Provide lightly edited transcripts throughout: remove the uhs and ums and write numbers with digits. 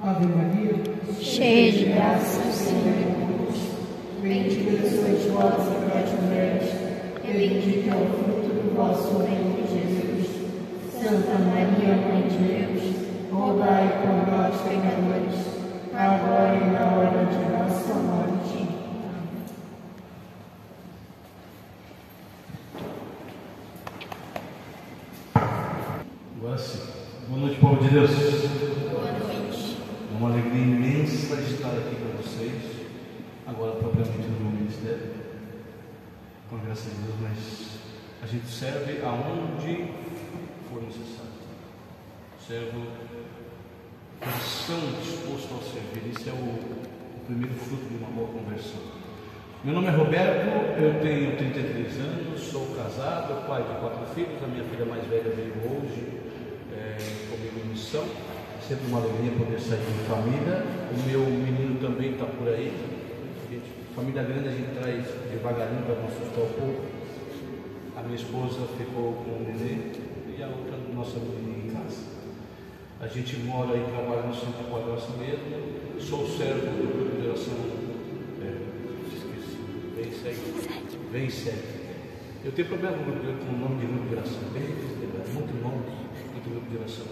Ave Maria, cheia de graça, o Senhor é convosco. Bendita sois vós entre as mulheres, e bendito é o fruto do vosso ventre, Jesus. Santa Maria, Mãe de Deus, rogai por nós, pecadores, agora e na hora de nossa morte. Agora sim. Boa noite, povo de Deus. Boa noite. É uma alegria imensa estar aqui com vocês, agora propriamente no meu ministério, com a graça de Deus, mas a gente serve aonde for necessário. Servo coração disposto ao servir. Esse é o primeiro fruto de uma boa conversão. Meu nome é Roberto, eu tenho 33 anos, sou casado, pai de 4 filhos. A minha filha mais velha veio hoje comigo em missão. Sempre uma alegria poder sair de família. O meu menino também está por aí. Família grande a gente traz devagarinho para não assustar o povo. A minha esposa ficou com o neném e a outra nossa menina em casa. A gente mora e trabalha no centro de Quadraça mesmo. Sou servo do grupo de oração. Vem segue. Eu tenho problema com o nome de grupo de oração. Muito nome, muito grupo de oração.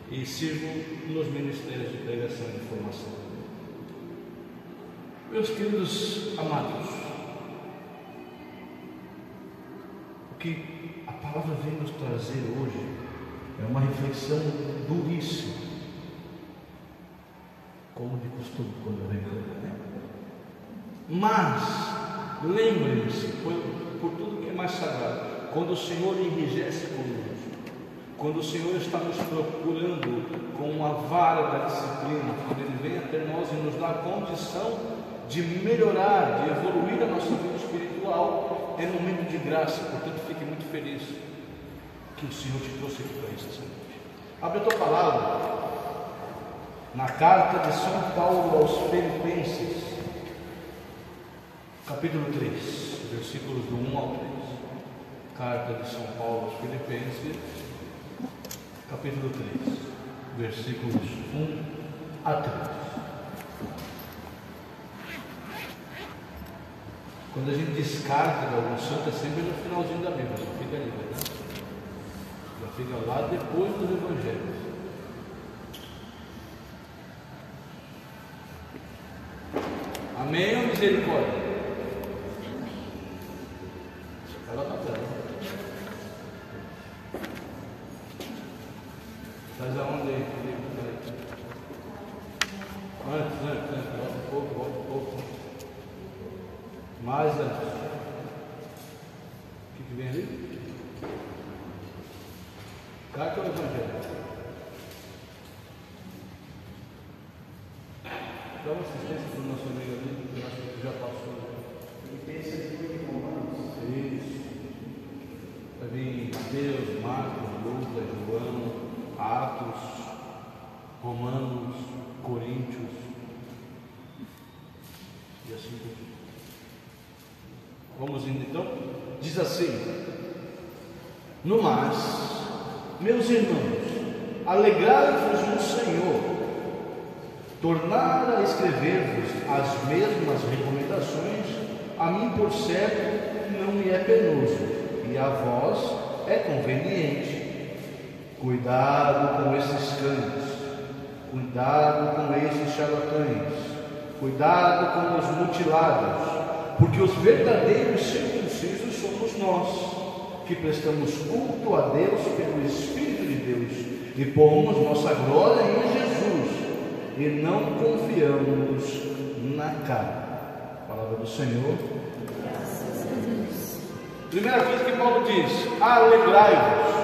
E sirvo nos ministérios de pregação e de formação. Meus queridos amados, o que a palavra vem nos trazer hoje é uma reflexão duríssima, como de costume quando vem pregar. Mas lembrem-se, por tudo que é mais sagrado, quando o Senhor enrijece conosco, quando o Senhor está nos procurando com uma vara da disciplina, quando Ele vem até nós e nos dá a condição de melhorar, de evoluir a nossa vida espiritual, é momento de graça. Portanto, fique muito feliz que o Senhor te trouxe aqui para isso essa noite. Abre a tua palavra na carta de São Paulo aos Filipenses, capítulo 3, versículos do 1 ao 3. Carta de São Paulo aos Filipenses, capítulo 3, versículos 1 a 3. Quando a gente descarta de algum santo, é sempre no finalzinho da Bíblia, só fica ali, né? Já fica lá depois dos Evangelhos. Amém ou misericórdia? Fala para trás. Faz aonde aí? Antes, volta um pouco. Mais antes. O que vem ali? Carta ou Evangelho? Dá uma assistência para o nosso amigo ali, que eu acho que já passou. Filipenses e Romanos. Isso. Vai vir Mateus, Marcos, Lucas, João, Atos, Romanos, Coríntios e assim por diante. Vamos indo então. Diz assim: no mais, meus irmãos, alegrai-vos no Senhor. Tornar a escrever-vos as mesmas recomendações, a mim por certo não me é penoso, e a vós é conveniente. Cuidado com esses cães, cuidado com esses charlatães, cuidado com os mutilados, porque os verdadeiros circuncisos somos nós, que prestamos culto a Deus pelo Espírito de Deus e pomos nossa glória em Jesus e não confiamos na carne. Palavra do Senhor. Graças a Deus. Primeira coisa que Paulo diz: alegrai-vos.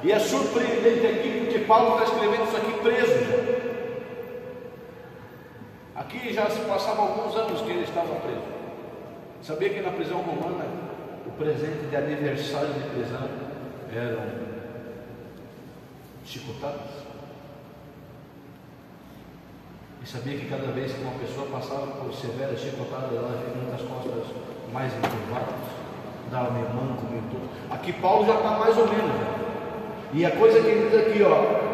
E é surpreendente aqui porque Paulo está escrevendo isso aqui preso já. Aqui já se passava alguns anos que ele estava preso. Sabia que na prisão romana o presente de aniversário de prisão eram chicotadas? E sabia que cada vez que uma pessoa passava por severas chicotadas, ela vinha das costas mais encurvadas, dava meio manco, meio todo. Aqui Paulo já está mais ou menos. E a coisa que ele diz aqui,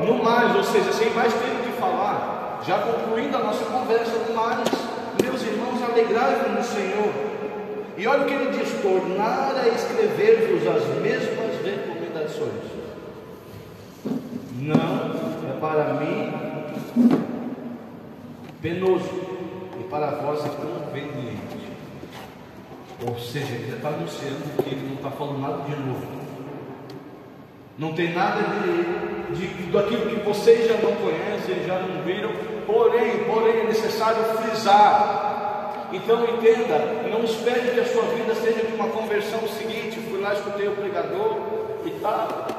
no mais, ou seja, sem mais tempo de falar, já concluindo a nossa conversa, mas, meus irmãos, alegrai-vos no Senhor. E olha o que ele diz: tornar a escrever-vos as mesmas recomendações. Não é para mim penoso, e para vós é conveniente. Ou seja, ele está anunciando que ele não está falando nada de novo. Não tem nada daquilo que vocês já não conhecem, já não viram. Porém, é necessário frisar. Então entenda, não espere que a sua vida seja de uma conversão seguinte. Fui lá, escutei o pregador e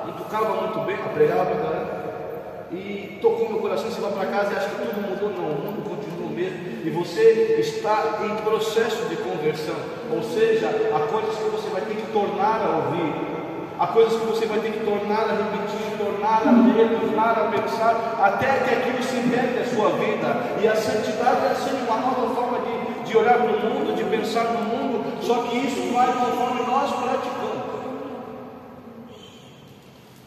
não tocava muito bem, pregava para galera, e tocou meu coração, você vai para casa e acha que tudo mudou. Não, o mundo continua o mesmo, e você está em processo de conversão. Ou seja, há coisas que você vai ter que tornar a ouvir, há coisas que você vai ter que tornar a repetir, tornar a ler, tornar a pensar, até que aquilo se integre à sua vida. E a santidade é assim, uma nova forma de olhar para o mundo, de pensar no mundo, só que isso vai conforme nós praticamos.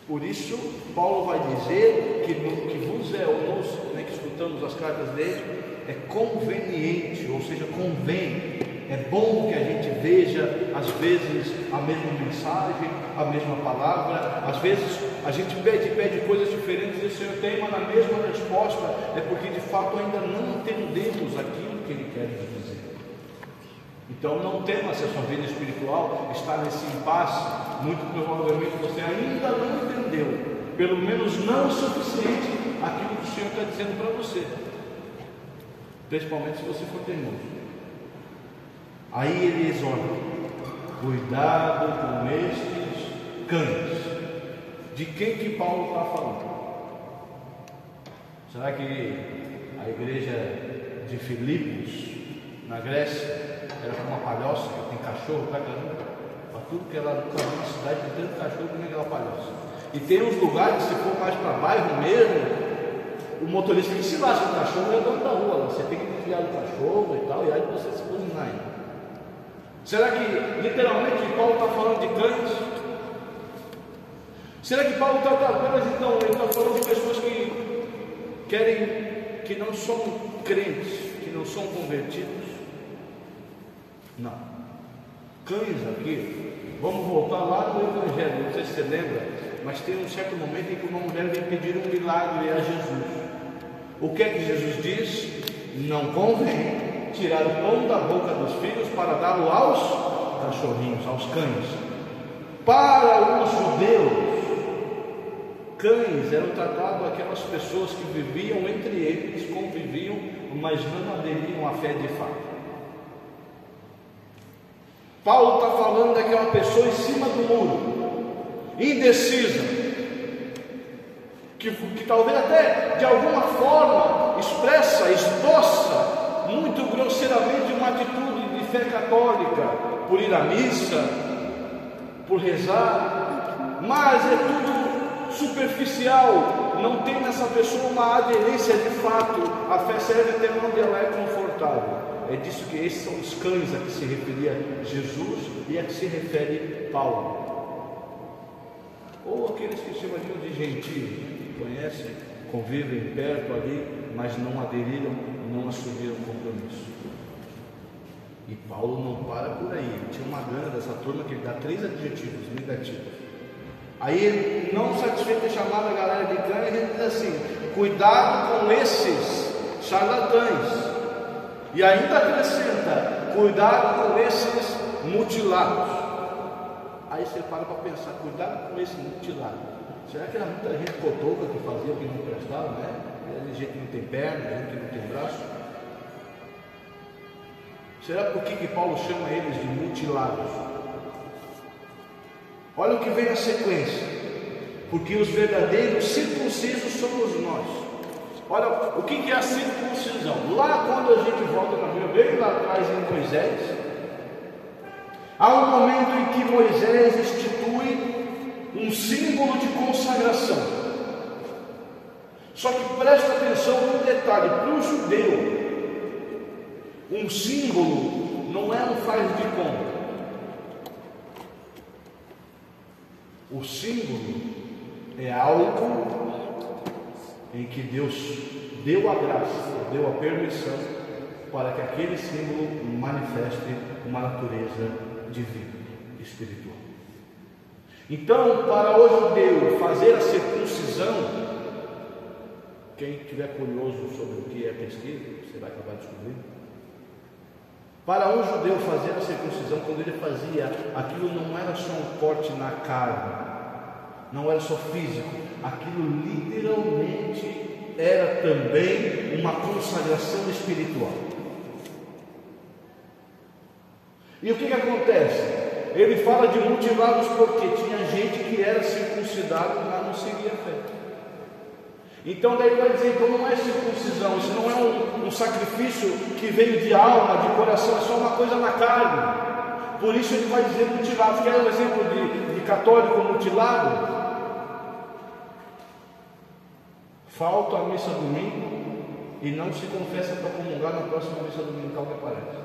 Por isso, Paulo vai dizer que vos é, ou nós, que escutamos as cartas dele, é conveniente, ou seja, convém. É bom que a gente veja, às vezes, a mesma mensagem, a mesma palavra. Às vezes a gente pede coisas diferentes e o Senhor teima na mesma resposta. É porque de fato ainda não entendemos aquilo que Ele quer nos dizer. Então não tema se a sua vida espiritual está nesse impasse. Muito provavelmente você ainda não entendeu, pelo menos não o suficiente, aquilo que o Senhor está dizendo para você, principalmente se você for teimoso. Aí ele exorta: cuidado com estes cães. De quem que Paulo está falando? Será que a igreja de Filipos, na Grécia, era como uma palhoça que tem cachorro pra caramba? Para tudo que ela nunca viu na cidade, tem tanto cachorro que nem aquela palhoça. E tem uns lugares, se for mais para bairro mesmo, o motorista que se lasca o cachorro é dono da rua. Você tem que desviar do cachorro e tal, e aí você se buzinar ainda. Será que literalmente Paulo está falando de cães? Será que Paulo está apenas então, ele está falando de pessoas que querem, que não são crentes, que não são convertidos? Não. Cães aqui, vamos voltar lá no Evangelho, não sei se você lembra, mas tem um certo momento em que uma mulher vem pedir um milagre a Jesus. O que é que Jesus diz? Não convém tirar o pão da boca dos filhos para dá-lo aos cachorrinhos, aos cães. Para os judeus, cães eram tratados aquelas pessoas que viviam entre eles, conviviam, mas não aderiam à fé de fato. Paulo está falando daquela pessoa em cima do muro, indecisa, que talvez até de alguma forma esboça muito grosseiramente uma atitude de fé católica, por ir à missa, por rezar, mas é tudo superficial, não tem nessa pessoa uma aderência de fato. A fé serve até onde ela é confortável. É disso que esses são os cães a que se referia Jesus e a que se refere Paulo. Ou aqueles que se imaginam de gentios, que conhecem, convivem perto ali, mas não aderiram, não assumiram o compromisso. E Paulo não para por aí. Ele tinha uma gana dessa turma que ele dá 3 adjetivos negativos. Aí ele, não satisfeito de chamar a galera de cães, ele diz assim: cuidado com esses charlatães. E ainda acrescenta: cuidado com esses mutilados. Aí você para pensar: cuidado com esse mutilado. Será que era muita gente cotoca que fazia o que não prestava, né? Era gente que não tem perna, gente que não tem braço. Será por que Paulo chama eles de mutilados? Olha o que vem na sequência: porque os verdadeiros circuncisos somos nós. Olha o que é a circuncisão. Lá quando a gente volta na Bíblia, bem lá atrás em Moisés, há um momento em que Moisés institui um símbolo de consagração. Só que presta atenção no detalhe: para o judeu, um símbolo não é um faz de conta. O símbolo é algo em que Deus deu a graça, deu a permissão para que aquele símbolo manifeste uma natureza divina, espiritual. Então, para o judeu fazer a circuncisão, quem estiver curioso sobre o que é pesquisa, você vai acabar descobrindo. Para um judeu fazer a circuncisão, quando ele fazia, aquilo não era só um corte na carne, não era só físico, aquilo literalmente era também uma consagração espiritual. E o que acontece? Ele fala de mutilados porque tinha gente que era circuncidado, mas não seguia a fé. Então daí vai dizer, então não é circuncisão, isso não é um sacrifício que vem de alma, de coração, é só uma coisa na carne. Por isso ele vai dizer mutilado. Quer um exemplo de católico mutilado? Falta a missa domingo e não se confessa para comungar na próxima missa dominical que aparece.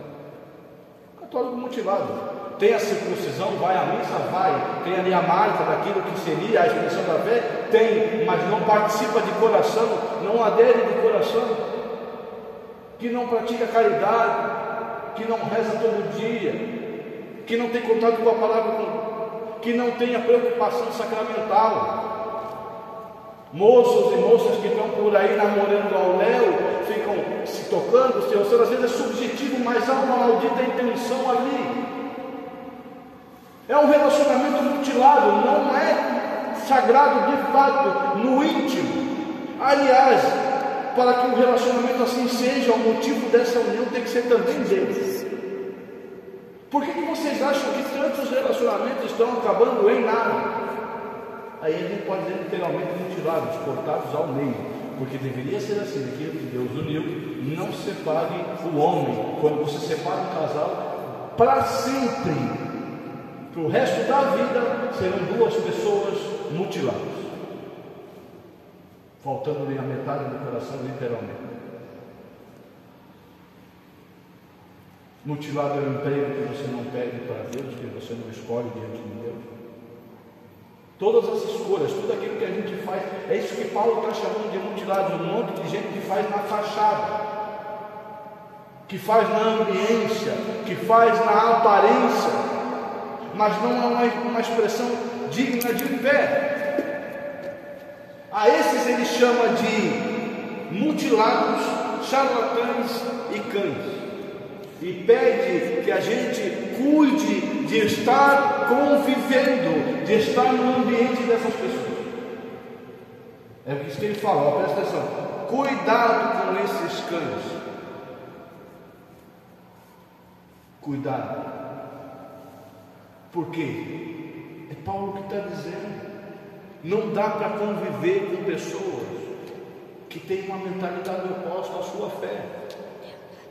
Católico mutilado. Tem a circuncisão, vai à missa, vai, tem ali a marca daquilo que seria a expressão da fé, tem, mas não participa de coração, não adere de coração, que não pratica caridade, que não reza todo dia, que não tem contato com a palavra, que não tem a preocupação sacramental. Moços e moças que estão por aí namorando ao léu, ficam se tocando, às vezes é subjetivo, mas há uma maldita intenção ali. É um relacionamento mutilado, não é sagrado de fato, no íntimo. Aliás, para que o relacionamento assim seja, o motivo dessa união tem que ser também Deus. Por que vocês acham que tantos relacionamentos estão acabando em nada? Aí a gente pode dizer literalmente mutilados, cortados ao meio, porque deveria ser assim, aquilo que Deus uniu, não separe o homem. Quando você separa um casal, para sempre, para o resto da vida, serão duas pessoas mutiladas, faltando-lhe a metade do coração, literalmente. Mutilado é um emprego que você não pede para Deus, que você não escolhe diante de Deus. Todas as escolhas, tudo aquilo que a gente faz, é isso que Paulo está chamando de mutilados. Um monte de gente que faz na fachada, que faz na ambiência, que faz na aparência, mas não é uma expressão digna de fé. A esses ele chama de mutilados, charlatães e cães, e pede que a gente cuide de estar convivendo, de estar no ambiente dessas pessoas. É isso que ele fala, ó, presta atenção, cuidado com esses cães, cuidado. Por quê? É Paulo que está dizendo. Não dá para conviver com pessoas que têm uma mentalidade oposta à sua fé.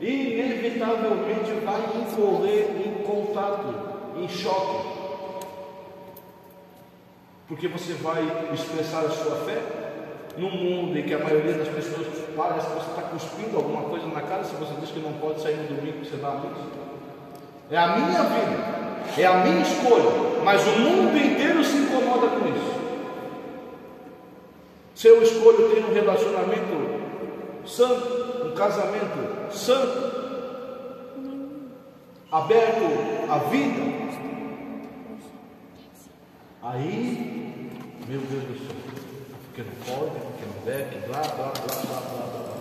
Inevitavelmente vai incorrer em contato, em choque. Porque você vai expressar a sua fé num mundo em que a maioria das pessoas parece que você está cuspindo alguma coisa na cara. Se você diz que não pode sair no domingo, você vai à missa. É a minha vida. É a minha escolha, mas o mundo inteiro se incomoda com isso. Se eu escolho ter um relacionamento santo, um casamento santo, aberto à vida, aí, meu Deus do céu, porque não pode, porque não deve, blá, blá, blá, blá, blá, blá.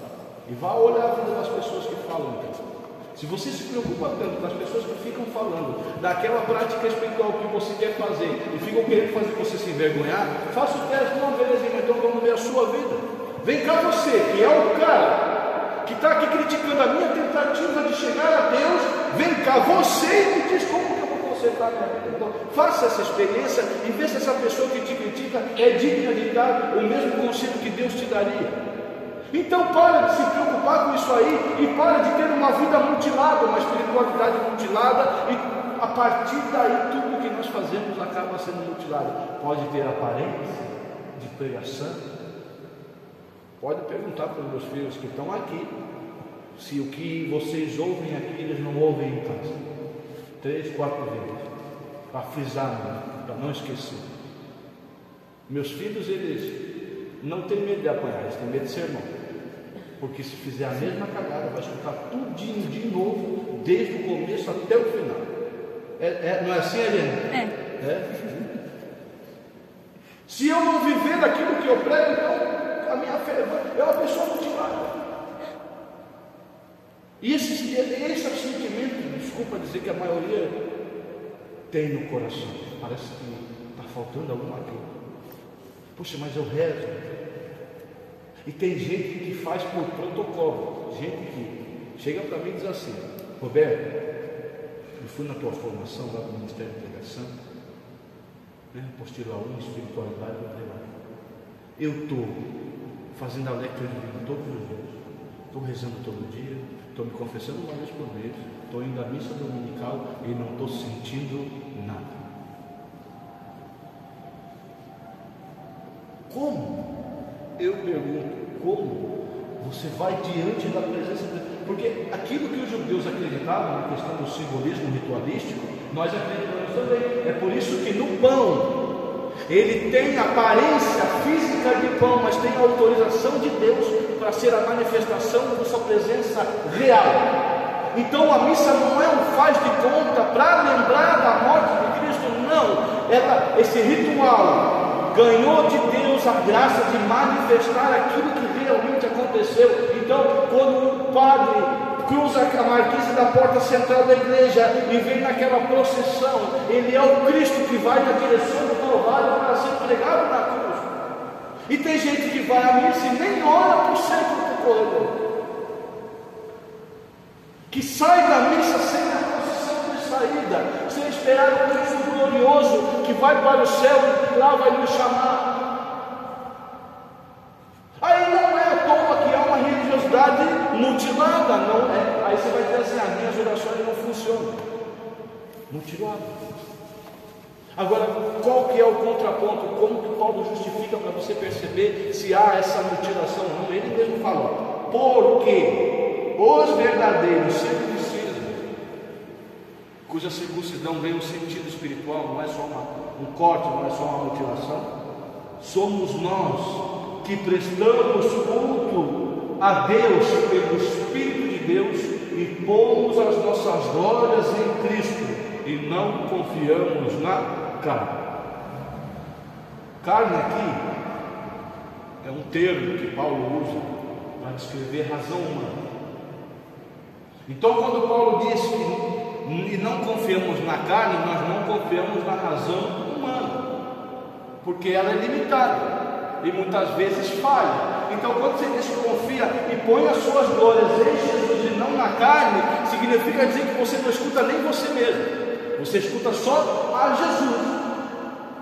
E vá olhar a vida das pessoas que falam então. Se você se preocupa tanto com as pessoas que ficam falando daquela prática espiritual que você quer fazer e ficam querendo fazer você se envergonhar, faça o teste, não, belezinha, então vamos ver a sua vida. Vem cá você, que é o cara que está aqui criticando a minha tentativa de chegar a Deus, vem cá você e me diz como que eu vou consertar a minha vida. Então, faça essa experiência e vê se essa pessoa que te critica é digna de dar o mesmo conselho que Deus te daria. Então para de se preocupar com isso aí e para de ter uma vida mutilada, uma espiritualidade mutilada, e a partir daí tudo que nós fazemos acaba sendo mutilado. Pode ter aparência de pregação. Pode perguntar para os meus filhos que estão aqui se o que vocês ouvem aqui eles não ouvem em casa 3, 4 vezes, para frisar, para não esquecer. Meus filhos, eles não têm medo de apanhar, eles têm medo de sermão. Porque se fizer a mesma cagada, vai escutar tudinho de novo, desde o começo até o final. Não é assim, Helena? Se eu não viver daquilo que eu prego, então a minha fé é uma pessoa mutilada. E esse sentimento, desculpa dizer que a maioria tem no coração. Parece que está faltando alguma coisa. Puxa, mas eu rezo. E tem gente que faz por protocolo. Gente que chega para mim e diz assim: Roberto, eu fui na tua formação lá no Ministério de Pregação, apostila 1, espiritualidade, eu estou fazendo a lectura divina todos os dias, estou rezando todo dia, estou me confessando uma vez por mês, estou indo à missa dominical e não estou sentindo nada. Como? Eu pergunto, como você vai diante da presença de Deus? Porque aquilo que os judeus acreditavam na questão do simbolismo ritualístico, nós acreditamos também. É por isso que no pão, ele tem aparência física de pão, mas tem a autorização de Deus para ser a manifestação da sua presença real. Então a missa não é um faz de conta para lembrar da morte de Cristo, não. Esse ritual ganhou de Deus a graça de manifestar aquilo que realmente aconteceu. Então, quando o padre cruza a marquise da porta central da igreja e vem naquela procissão, ele é o Cristo que vai na direção do Calvário para ser pregado na cruz. E tem gente que vai à missa e nem olha para o centro do corredor, que sai da missa sem a procissão de saída, sem esperar o Cristo glorioso que vai para o céu e lá vai nos chamar. Aí não é à toa que há uma religiosidade mutilada, não é? Aí você vai dizer assim: as minhas orações não funcionam. Mutilada. Agora, qual que é o contraponto? Como que Paulo justifica para você perceber se há essa mutilação ou não? Ele mesmo fala: porque os verdadeiros circuncisos, cuja circuncisão vem no sentido espiritual, não é só um corte, não é só uma mutilação, somos nós que prestamos culto a Deus pelo Espírito de Deus e pomos as nossas glórias em Cristo e não confiamos na carne. Carne aqui é um termo que Paulo usa para descrever razão humana. Então, quando Paulo diz que não confiamos na carne, nós não confiamos na razão humana, porque ela é limitada e muitas vezes falha. Então, quando você desconfia e põe as suas glórias em Jesus e não na carne, significa dizer que você não escuta nem você mesmo, você escuta só a Jesus.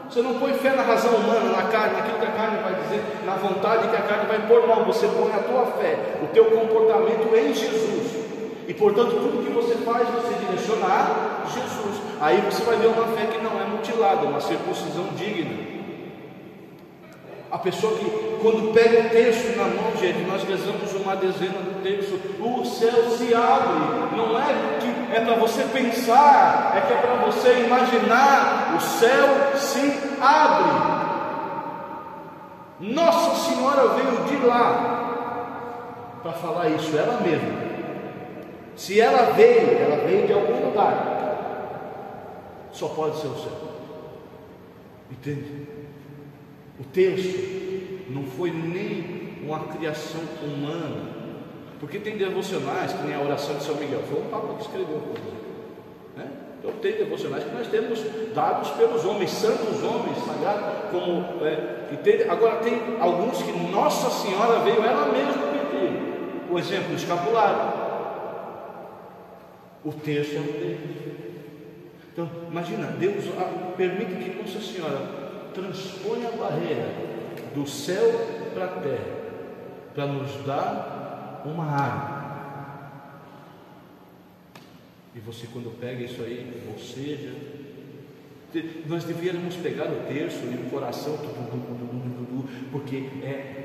Você não põe fé na razão humana, na carne, naquilo que a carne vai dizer, na vontade que a carne vai impor, não. Você põe a tua fé, o teu comportamento em Jesus. E portanto, tudo que você faz, você direciona a Jesus. Aí você vai ver uma fé que não é mutilada, uma circuncisão digna. A pessoa que, quando pega o texto na mão, gente, nós rezamos uma dezena do texto, o céu se abre. Não é que é para você pensar, é que é para você imaginar. O céu se abre. Nossa Senhora veio de lá para falar isso, ela mesma. Se ela veio de algum lugar. Só pode ser o céu. Entende? O texto não foi nem uma criação humana, porque tem devocionais, que nem a oração de São Miguel, foi o Papa que escreveu, por exemplo, né? Então tem devocionais que nós temos dados pelos homens, santos homens sagrados, como entende? Agora tem alguns que Nossa Senhora veio ela mesma pedir. O exemplo, o escapulário. O texto é um texto. Então imagina, Deus permite que Nossa Senhora transpõe a barreira do céu para a terra para nos dar uma arma. E você, quando pega isso aí, ou seja, nós devíamos pegar o terço e o coração, porque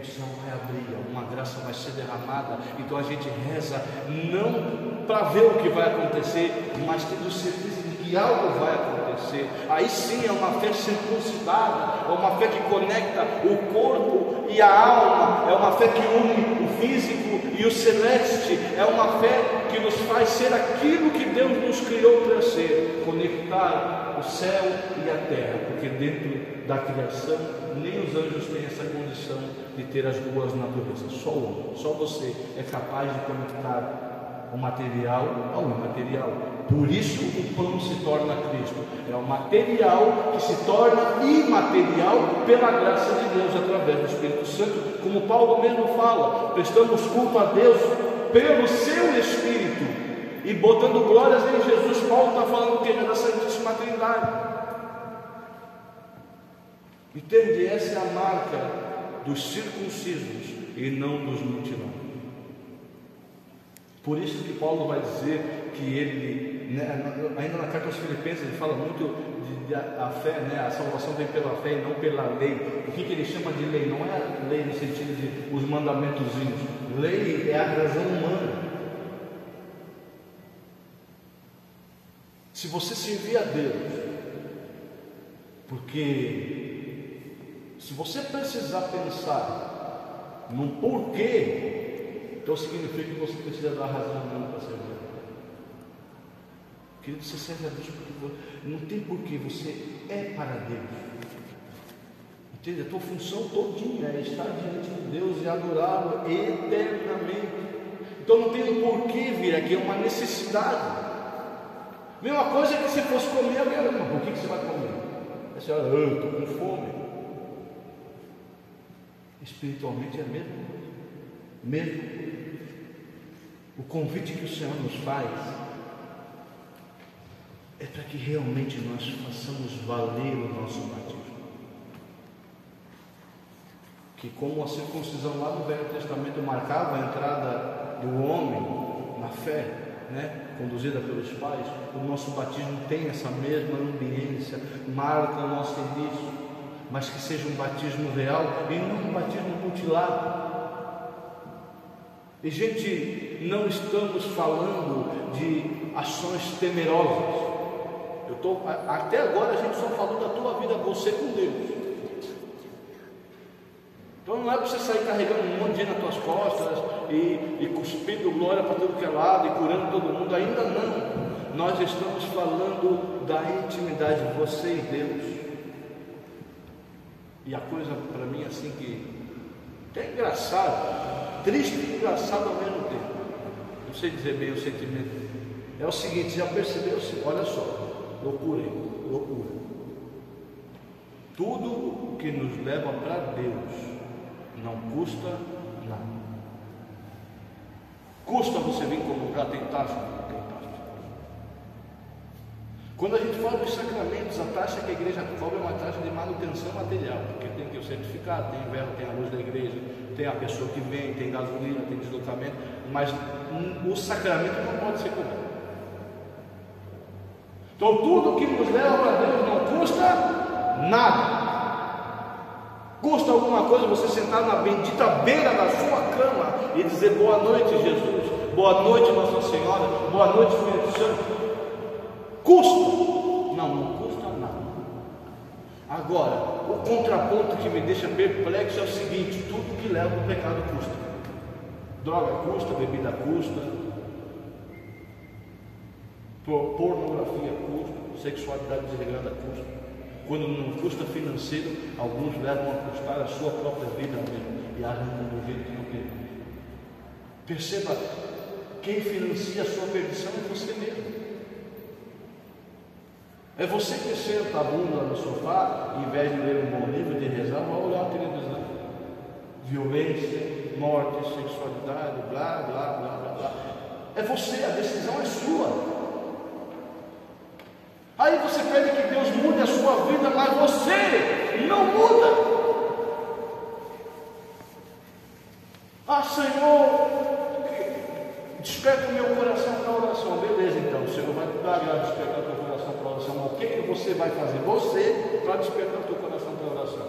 o céu vai abrir, uma graça vai ser derramada. Então a gente reza não para ver o que vai acontecer, mas tendo certeza de que que algo vai acontecer. Aí sim é uma fé circuncidada, é uma fé que conecta o corpo e a alma, é uma fé que une o físico e o celeste, é uma fé que nos faz ser aquilo que Deus nos criou para ser, conectar o céu e a terra, porque dentro da criação nem os anjos têm essa condição de ter as duas naturezas, só o homem, só você é capaz de conectar o material ao imaterial. Por isso o pão se torna Cristo, é o material que se torna imaterial pela graça de Deus através do Espírito Santo, como Paulo mesmo fala, prestamos culto a Deus pelo seu Espírito e botando glórias em Jesus. Paulo está falando que ele é da Santíssima Trindade. Entende? Essa é a marca dos circuncisos e não dos mutilados. Por isso que Paulo vai dizer que ele, ainda na carta aos Filipenses, ele fala muito a fé, a salvação vem pela fé e não pela lei. O que ele chama de lei? Não é lei no sentido de os mandamentozinhos. Lei é a razão humana. Se você servir a Deus, porque se você precisar pensar no porquê, então significa que você precisa dar razão humana para servir. Querido, você serve a Deus porque não tem porquê, você é para Deus. Entende? A tua função todinha é estar diante de Deus e adorá-lo eternamente. Então não tem um porquê vir aqui, é uma necessidade. Mesma coisa que se fosse comer, alguém era, por que você vai comer? A senhora, eu estou com fome. Espiritualmente é a mesma coisa. Mesmo. O convite que o Senhor nos faz é para que realmente nós façamos valer o nosso batismo. Que como a circuncisão lá no Velho Testamento marcava a entrada do homem na fé, conduzida pelos pais, o nosso batismo tem essa mesma ambiência, marca o nosso início, mas que seja um batismo real e não um batismo mutilado. E gente, não estamos falando de ações temerosas. Até agora a gente só falou da tua vida, você com Deus. Então não é para você sair carregando um monte de gente nas tuas costas e cuspindo glória para tudo que é lado e curando todo mundo, ainda não. Nós estamos falando da intimidade de você e Deus. E a coisa para mim assim que é engraçado, triste e engraçado ao mesmo tempo. Não sei dizer bem o sentimento. É o seguinte, já percebeu? Olha só, loucura. Tudo o que nos leva para Deus não custa nada. Custa você vir comungar? Tem taxa? Tem taxa. Quando a gente fala dos sacramentos, a taxa que a igreja cobra é uma taxa de manutenção material, porque tem que o certificado, tem inverno, tem a luz da igreja, tem a pessoa que vem, tem gasolina, tem deslocamento, mas o sacramento não pode ser cobrado. Então tudo que nos leva para Deus não custa nada. Custa alguma coisa você sentar na bendita beira da sua cama e dizer boa noite, Jesus, boa noite, Nossa Senhora, boa noite, Espírito Santo. Custa? Não custa nada. Agora, o contraponto que me deixa perplexo é o seguinte: tudo que leva ao pecado custa. Droga custa, bebida custa, pornografia custa, sexualidade desregrada custa. Quando não custa financeiro, alguns levam a custar a sua própria vida mesmo e arrancam do jeito que não tem. Perceba, quem financia a sua perdição é você mesmo. É você que senta a bunda no sofá, e, em vez de ler um bom livro, de rezar, vai olhar a televisão. Violência, morte, sexualidade, blá, blá, blá, blá, blá. É você, a decisão é sua. Aí você pede que Deus mude a sua vida, mas você não muda. Ah, Senhor, desperta o meu coração para a oração. Beleza, então, o Senhor vai te dar a graça de despertar o teu coração para a oração. Mas o que você vai fazer? Você, para despertar o teu coração para a oração.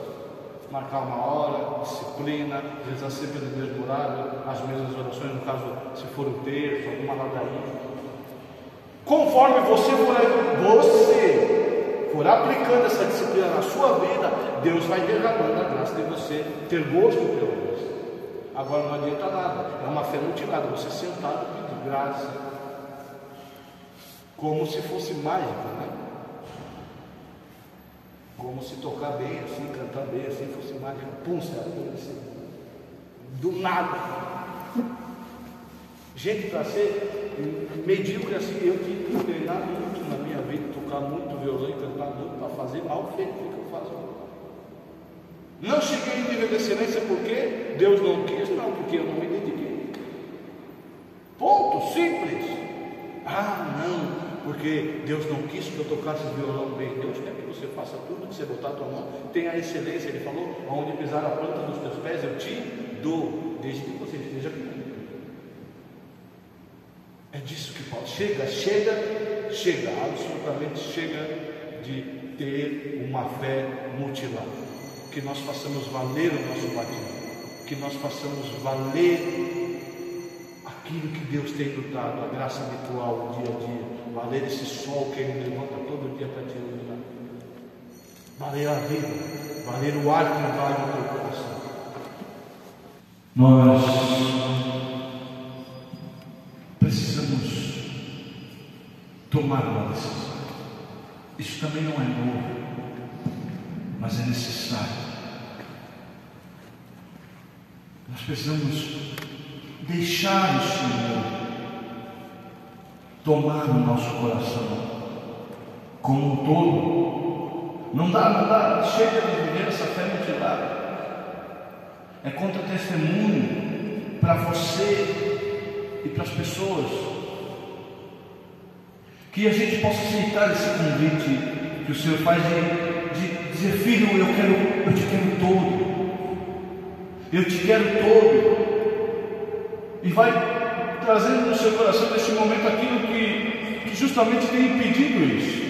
Marcar uma hora, disciplina, rezar sempre de Deus do horário, as mesmas orações, no caso, se for o terço, alguma ladainha. Conforme você for aplicando essa disciplina na sua vida, Deus vai derramando a graça de você ter gosto pelo gosto. Agora não adianta nada, é uma fé mutilada, você sentado pedir graça, como se fosse mágica, né? Como se tocar bem assim, cantar bem assim, fosse mágica, pum, você assim, do nada. Gente, para ser medíocre assim, eu tive que treinar muito na minha vida, tocar muito violão e cantar muito para fazer mal feito o que eu faço. Não cheguei em nível de excelência porque Deus não quis, não, porque eu não me dediquei. Ponto, simples. Ah, não, porque Deus não quis que eu tocasse violão bem. Deus quer que você faça tudo que você botar a tua mão, tenha a excelência. Ele falou, onde pisar a planta dos teus pés eu te dou, desde que você esteja comigo. É disso que Paulo chega, absolutamente chega de ter uma fé mutilada. Que nós façamos valer o nosso batismo, que nós façamos valer aquilo que Deus tem nos dado, a graça habitual, o dia a dia, valer esse sol que Ele levanta todo dia para te iluminar, valer a vida, valer o ar que invade o teu coração. Nós precisamos tomar uma decisão. Isso também não é novo, mas é necessário. Nós precisamos deixar o Senhor tomar o nosso coração como um todo. Não dá, chega de viver essa fé mutilada. É contra-testemunho para você e para as pessoas. Que a gente possa aceitar esse convite que o Senhor faz de dizer, filho, eu te quero todo. Eu te quero todo. E vai trazendo no seu coração nesse momento aquilo que justamente tem impedido isso.